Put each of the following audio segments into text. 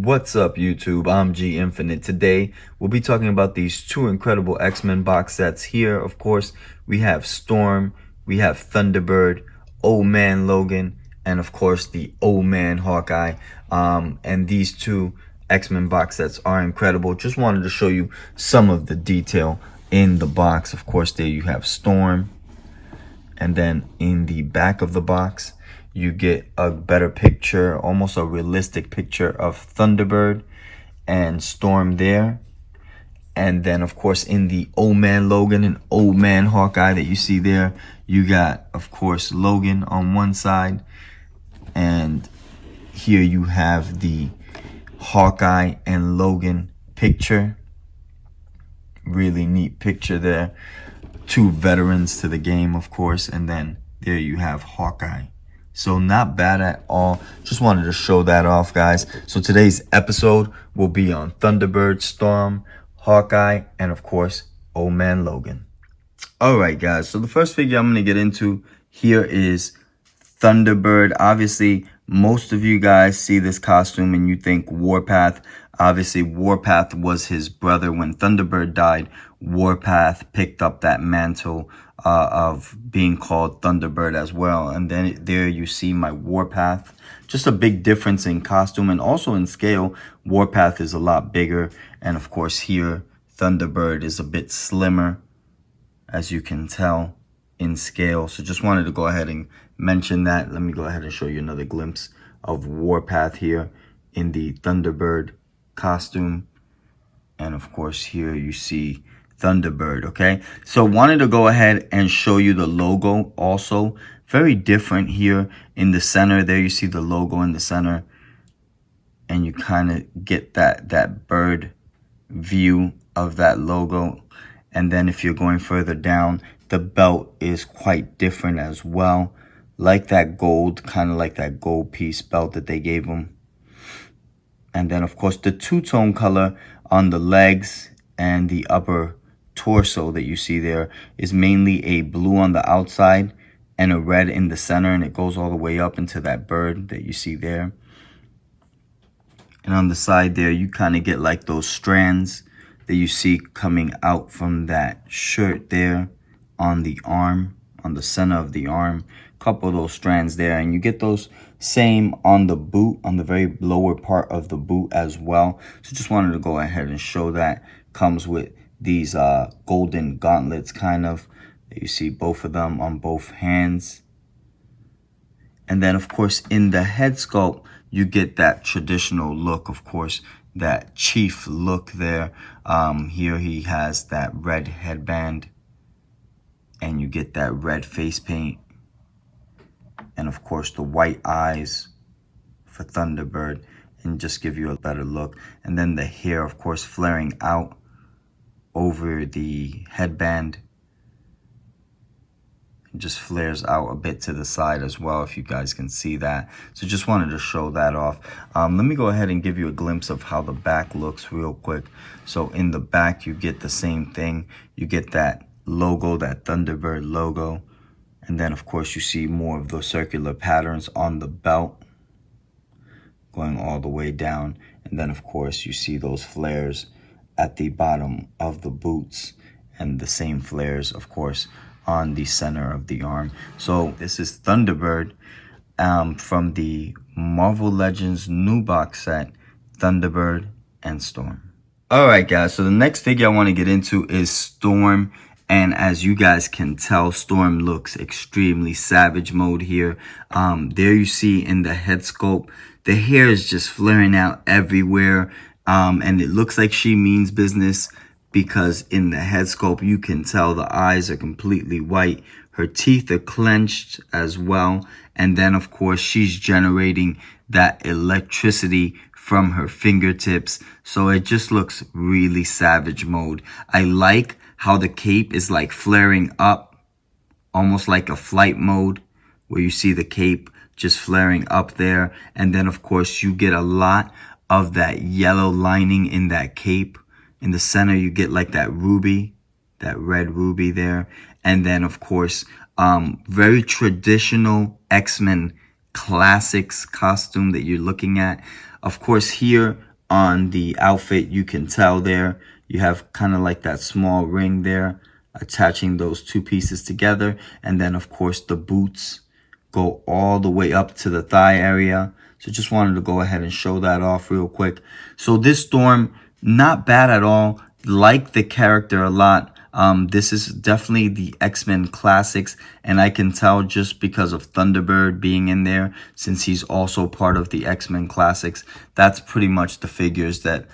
What's up, YouTube? I'm G Infinite. Today, we'll be talking about these two incredible X-Men box sets. Here, of course, we have Storm, we have Thunderbird, Old Man Logan, and of course, the Old Man Hawkeye. And these two X-Men box sets are incredible. Just wanted to show you some of the detail in the box. Of course, there you have Storm. And then in the back of the box, you get a better picture, almost a realistic picture of Thunderbird and Storm there. And then, of course, in the Old Man Logan and Old Man Hawkeye that you see there, you got, of course, Logan on one side. And here you have the Hawkeye and Logan picture. Really neat picture there. Two veterans to the game, of course. And then there you have Hawkeye. So not bad at all. Just wanted to show that off, guys. So today's episode will be on Thunderbird, Storm, Hawkeye, and of course, Old Man Logan. All right, guys. So the first figure I'm going to get into here is Thunderbird. Obviously, most of you guys see this costume and you think Warpath. Obviously, Warpath was his brother. When Thunderbird died, Warpath picked up that mantle of being called Thunderbird as well. And then there you see my Warpath. Just a big difference in costume and also in scale. Warpath is a lot bigger. And of course here, Thunderbird is a bit slimmer, as you can tell, in scale. So just wanted to go ahead and mention that. Let me go ahead and show you another glimpse of Warpath here in the Thunderbird costume. And of course here you see Thunderbird. Okay, so wanted to go ahead and show you the logo also. Very different here in the center. There you see the logo in the center, and you kind of get that bird view of that logo. And then if you're going further down, the belt is quite different as well, like that gold, kind of like that gold piece belt that they gave him. And then of course the two-tone color on the legs and the upper torso that you see there is mainly a blue on the outside and a red in the center, and it goes all the way up into that bird that you see there. And on the side there, you kind of get like those strands that you see coming out from that shirt there on the arm, on the center of the arm. A couple of those strands there, and you get those same on the boot, on the very lower part of the boot as well. So just wanted to go ahead and show that. Comes with these golden gauntlets, kind of. You see both of them on both hands. And then, of course, in the head sculpt, you get that traditional look, of course, that chief look there. Here he has that red headband, and you get that red face paint. And, of course, the white eyes for Thunderbird, and just give you a better look. And then the hair, of course, flaring out over the headband. It just flares out a bit to the side as well, if you guys can see that. So just wanted to show that off. Let me go ahead and give you a glimpse of how the back looks real quick. So in the back, you get the same thing. You get that logo, that Thunderbird logo. And then, of course, you see more of those circular patterns on the belt going all the way down. And then, of course, you see those flares at the bottom of the boots, and the same flares, of course, on the center of the arm. So this is Thunderbird from the Marvel Legends new box set, Thunderbird and Storm. All right, guys, so the next figure I want to get into is Storm. And as you guys can tell, Storm looks extremely savage mode here. There you see in the head sculpt, the hair is just flaring out everywhere. And it looks like she means business, because in the head sculpt, you can tell the eyes are completely white. Her teeth are clenched as well. And then, of course, she's generating that electricity from her fingertips. So it just looks really savage mode. I like how the cape is like flaring up, almost like a flight mode, where you see the cape just flaring up there. And then, of course, you get a lot of that yellow lining in that cape. In the center, you get like that ruby, that red ruby there. And then, of course, very traditional X-Men classics costume that you're looking at. Of course, here on the outfit. You can tell there you have kind of like that small ring there attaching those two pieces together. And then of course the boots go all the way up to the thigh area. So just wanted to go ahead and show that off real quick. So this Storm, not bad at all. Like the character a lot. This is definitely the X-Men classics, and I can tell just because of Thunderbird being in there, since he's also part of the X-Men classics. That's pretty much the figures that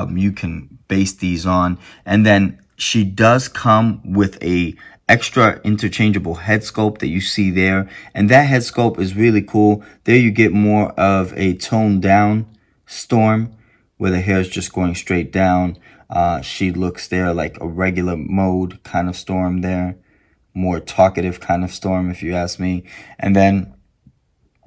you can base these on. And then she does come with a extra interchangeable head sculpt that you see there, and that head sculpt is really cool. There you get more of a toned down Storm, where the hair is just going straight down. She looks there like a regular mode kind of Storm there. More talkative kind of Storm, if you ask me. And then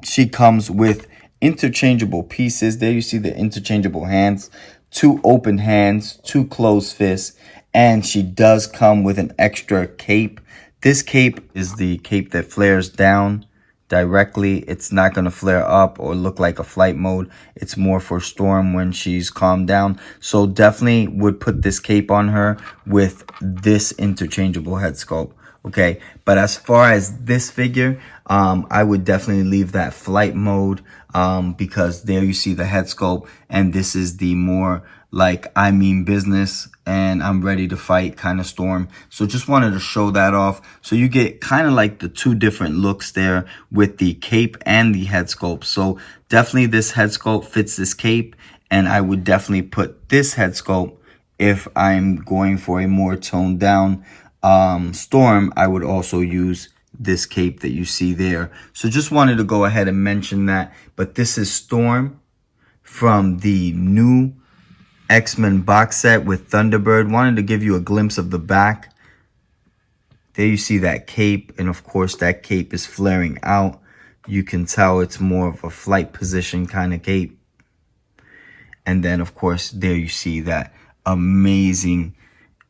she comes with interchangeable pieces. There you see the interchangeable hands. 2 open hands, 2 closed fists. And she does come with an extra cape. This cape is the cape that flares down directly. It's not going to flare up or look like a flight mode. It's more for Storm when she's calmed down. So definitely would put this cape on her with this interchangeable head sculpt. Okay, but as far as this figure, I would definitely leave that flight mode because there you see the head sculpt, and this is the more like I mean business and I'm ready to fight kind of Storm. So just wanted to show that off. So you get kind of like the 2 different looks there with the cape and the head sculpt. So definitely this head sculpt fits this cape, and I would definitely put this head sculpt if I'm going for a more toned down Storm. I would also use this cape that you see there. So just wanted to go ahead and mention that. But this is Storm from the new X-Men box set with Thunderbird. Wanted to give you a glimpse of the back. There you see that cape, and of course that cape is flaring out. You can tell it's more of a flight position kind of cape. And then of course there you see that amazing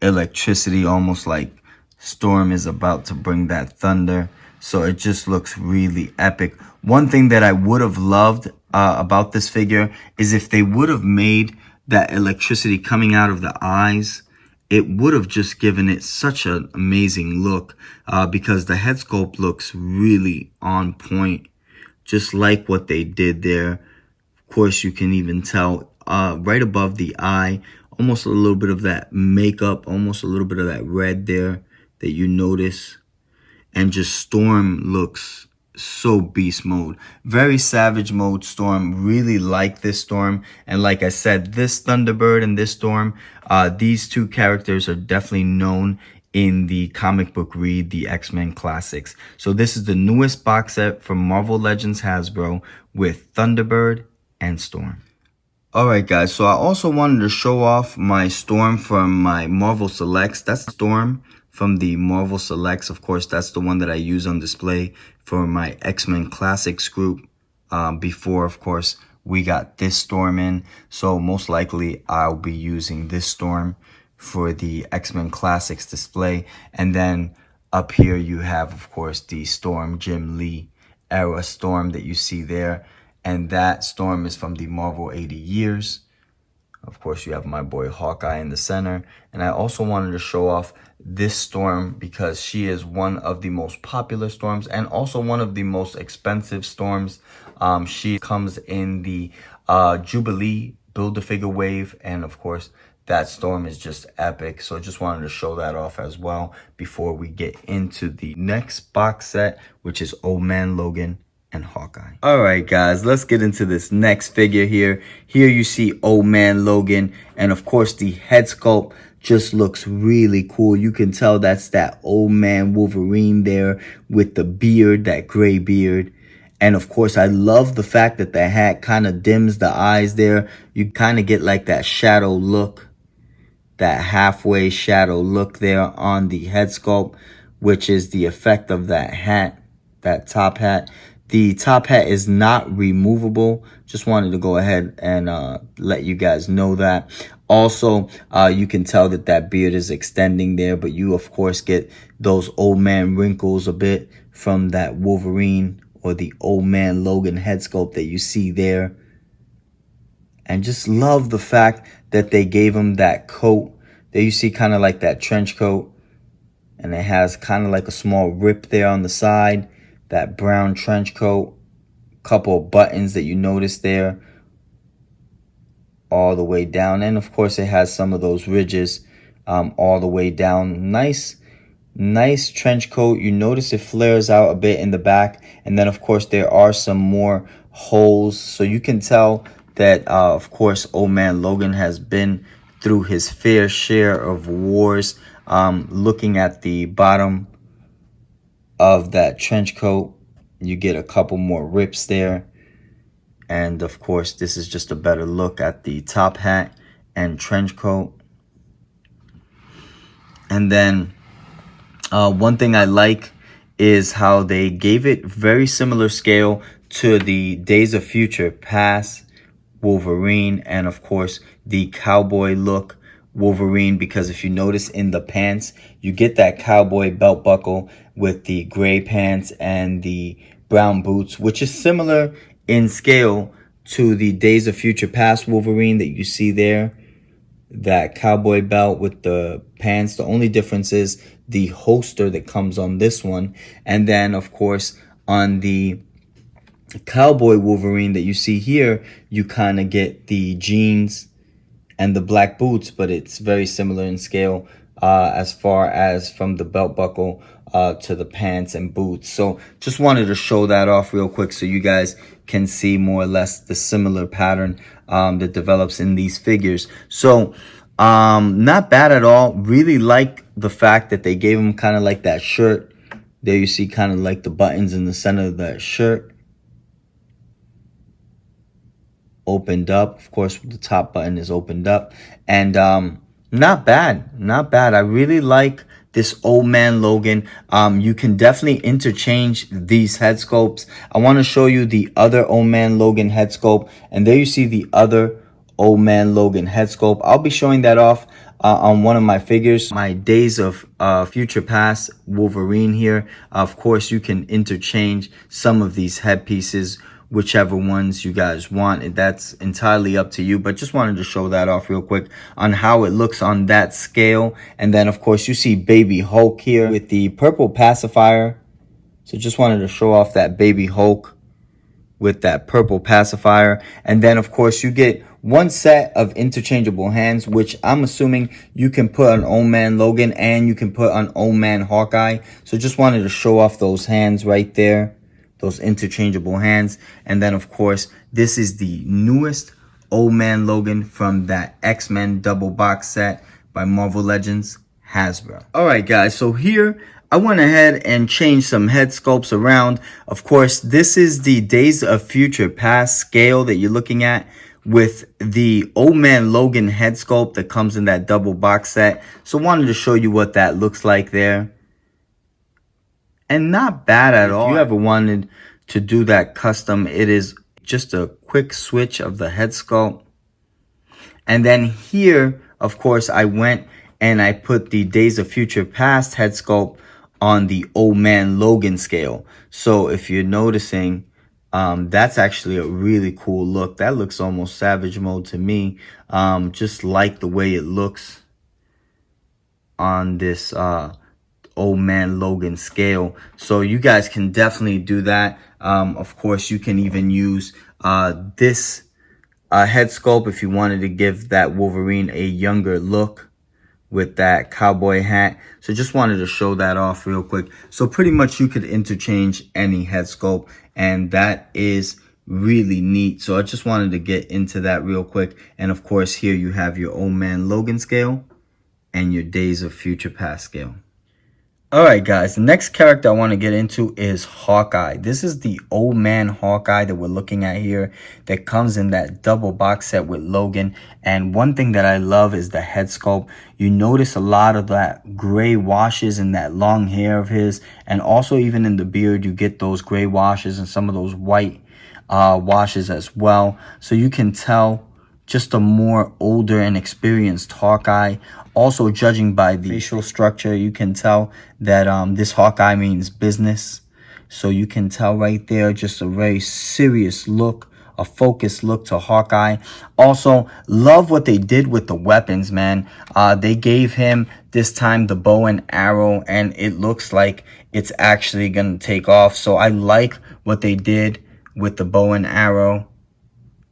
electricity, almost like Storm is about to bring that thunder. So it just looks really epic. One thing that I would have loved about this figure is if they would have made that electricity coming out of the eyes. It would have just given it such an amazing look because the head sculpt looks really on point, just like what they did there. Of course, you can even tell right above the eye, almost a little bit of that makeup, almost a little bit of that red there that you notice. And just Storm looks so beast mode. Very savage mode Storm. Really like this Storm. And like I said, this Thunderbird and this Storm, these 2 characters are definitely known in the comic book read, the X-Men classics. So this is the newest box set from Marvel Legends Hasbro with Thunderbird and Storm. Alright guys, so I also wanted to show off my Storm from my Marvel Selects. That's Storm from the Marvel Selects. Of course, that's the one that I use on display for my X-Men Classics group. Before, of course, we got this Storm in. So most likely I'll be using this Storm for the X-Men Classics display. And then up here you have, of course, the Storm Jim Lee era Storm that you see there. And that Storm is from the Marvel 80 Years. Of course, you have my boy Hawkeye in the center. And I also wanted to show off this Storm because she is one of the most popular Storms and also one of the most expensive Storms. She comes in the Jubilee Build-A-Figure wave. And of course, that Storm is just epic. So I just wanted to show that off as well before we get into the next box set, which is Old Man Logan and Hawkeye. Alright guys, let's get into this next figure here. Here you see Old Man Logan, and of course the head sculpt just looks really cool. You can tell that's that Old Man Wolverine there with the beard, that gray beard. And of course I love the fact that the hat kind of dims the eyes there. You kind of get like that shadow look, that halfway shadow look there on the head sculpt, which is the effect of that hat, that top hat. The top hat is not removable. Just wanted to go ahead and let you guys know that. Also, you can tell that that beard is extending there, but you, of course, get those old man wrinkles a bit from that Wolverine or the Old Man Logan head sculpt that you see there. And just love the fact that they gave him that coat. There you see kind of like that trench coat. And it has kind of like a small rip there on the side. That brown trench coat. Couple of buttons that you notice there. All the way down. And of course it has some of those ridges all the way down. Nice trench coat. You notice it flares out a bit in the back. And then of course there are some more holes. So you can tell that of course old man Logan has been through his fair share of wars. Looking at the bottom of that trench coat, you get a couple more rips there. And of course this is just a better look at the top hat and trench coat. And then one thing I like is how they gave it very similar scale to the Days of Future Past Wolverine, and of course the cowboy look Wolverine, because if you notice in the pants, you get that cowboy belt buckle with the gray pants and the brown boots, which is similar in scale to the Days of Future Past Wolverine that you see there. That cowboy belt with the pants. The only difference is the holster that comes on this one. And then of course on the cowboy Wolverine that you see here, you kind of get the jeans and the black boots, but it's very similar in scale as far as from the belt buckle to the pants and boots. So just wanted to show that off real quick so you guys can see more or less the similar pattern that develops in these figures. So not bad at all. Really like the fact that they gave him kind of like that shirt. There you see kind of like the buttons in the center of that shirt. Opened up. Of course, the top button is opened up. And not bad. I really like this old man Logan. You can definitely interchange these head sculpts. I want to show you the other old man Logan head sculpt. And there you see the other old man Logan head sculpt. I'll be showing that off on one of my figures. My Days of Future Past Wolverine here. Of course, you can interchange some of these head pieces, whichever ones you guys want. That's entirely up to you, but just wanted to show that off real quick on how it looks on that scale. And then of course you see baby Hulk here with the purple pacifier. So just wanted to show off that baby Hulk with that purple pacifier. And then of course you get one set of interchangeable hands, which I'm assuming you can put on old man Logan and you can put on old man Hawkeye. So just wanted to show off those hands right there. Those interchangeable hands. And then of course this is the newest old man Logan from that X-Men double box set by Marvel Legends Hasbro. All right guys, so here I went ahead and changed some head sculpts around. Of course this is the Days of Future Past scale that you're looking at with the old man Logan head sculpt that comes in that double box set. So wanted to show you what that looks like there. And not bad at all. If you ever wanted to do that custom, it is just a quick switch of the head sculpt. And then here, of course, I went and I put the Days of Future Past head sculpt on the old man Logan scale. So if you're noticing, that's actually a really cool look. That looks almost Savage Mode to me. Just like the way it looks on this old man Logan scale. So you guys can definitely do that. Of course you can even use this head sculpt if you wanted to give that Wolverine a younger look with that cowboy hat. So just wanted to show that off real quick. So pretty much you could interchange any head sculpt, and that is really neat. So I just wanted to get into that real quick. And of course here you have your old man Logan scale and your Days of Future Past scale. Alright guys, the next character I want to get into is Hawkeye. This is the old man Hawkeye that we're looking at here that comes in that double box set with Logan. And one thing that I love is the head sculpt. You notice a lot of that gray washes in that long hair of his, and also even in the beard you get those gray washes and some of those white washes as well. So you can tell just a more older and experienced Hawkeye. Also, judging by the facial structure, you can tell that this Hawkeye means business. So you can tell right there just a very serious look a focused look to Hawkeye. Also, love what they did with the weapons, man. They gave him this time the bow and arrow, and it looks like it's actually gonna take off. So I like what they did with the bow and arrow.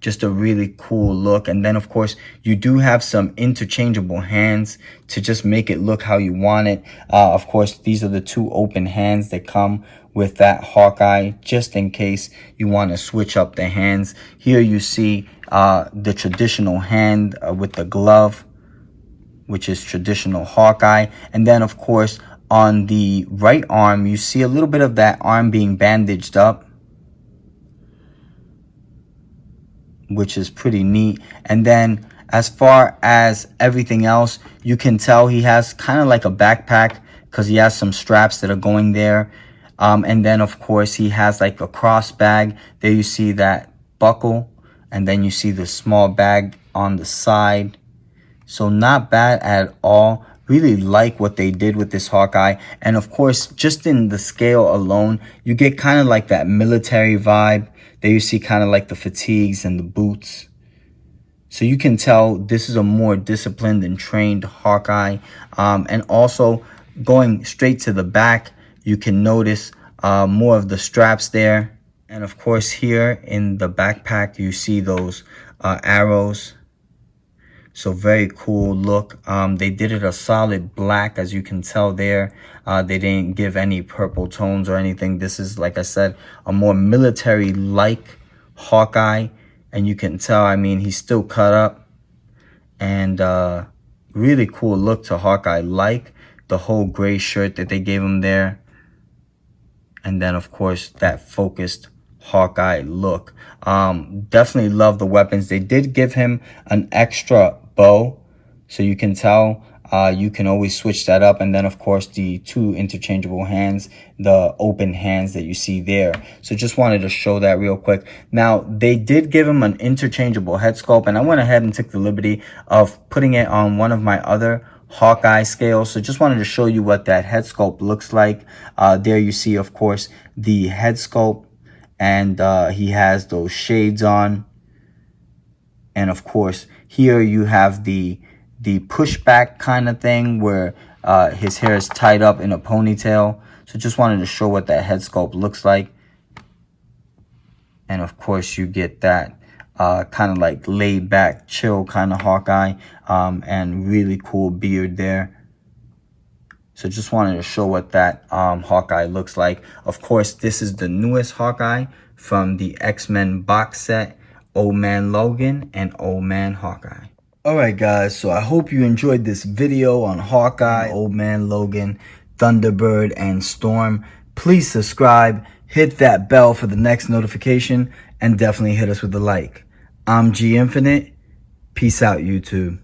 Just a really cool look. And then, of course, you do have some interchangeable hands to just make it look how you want it. Of course, these are the two open hands that come with that Hawkeye, just in case you want to switch up the hands. Here you see the traditional hand with the glove, which is traditional Hawkeye. And then, of course, on the right arm, you see a little bit of that arm being bandaged up, which is pretty neat. And then as far as everything else, you can tell he has kind of like a backpack because he has some straps that are going there. And then, of course, he has like a cross bag. There you see that buckle. And then you see the small bag on the side. So not bad at all. Really like what they did with this Hawkeye. And of course, just in the scale alone, you get kind of like that military vibe. There you see kind of like the fatigues and the boots. So you can tell this is a more disciplined and trained Hawkeye. And also going straight to the back, you can notice more of the straps there. And of course here in the backpack, you see those arrows. So very cool look. They did it a solid black, as you can tell there. They didn't give any purple tones or anything. This is, like I said, a more military-like Hawkeye. And you can tell, I mean, he's still cut up. And really cool look to Hawkeye. Like the whole gray shirt that they gave him there. And then, of course, that focused Hawkeye look. Definitely love the weapons. They did give him an extra bow, so you can tell you can always switch that up. And then, of course, the two interchangeable hands, the open hands that you see there. So just wanted to show that real quick. Now, they did give him an interchangeable head sculpt, and I went ahead and took the liberty of putting it on one of my other Hawkeye scales. So just wanted to show you what that head sculpt looks like. There you see, of course, the head sculpt. And he has those shades on. And of course, here you have the pushback kind of thing where his hair is tied up in a ponytail. So just wanted to show what that head sculpt looks like. And of course, you get that kind of like laid back, chill kind of Hawkeye. And really cool beard there. So just wanted to show what that Hawkeye looks like. Of course, this is the newest Hawkeye from the X-Men box set, Old Man Logan and Old Man Hawkeye. Alright guys, so I hope you enjoyed this video on Hawkeye, Old Man Logan, Thunderbird, and Storm. Please subscribe, hit that bell for the next notification, and definitely hit us with a like. I'm G Infinite. Peace out, YouTube.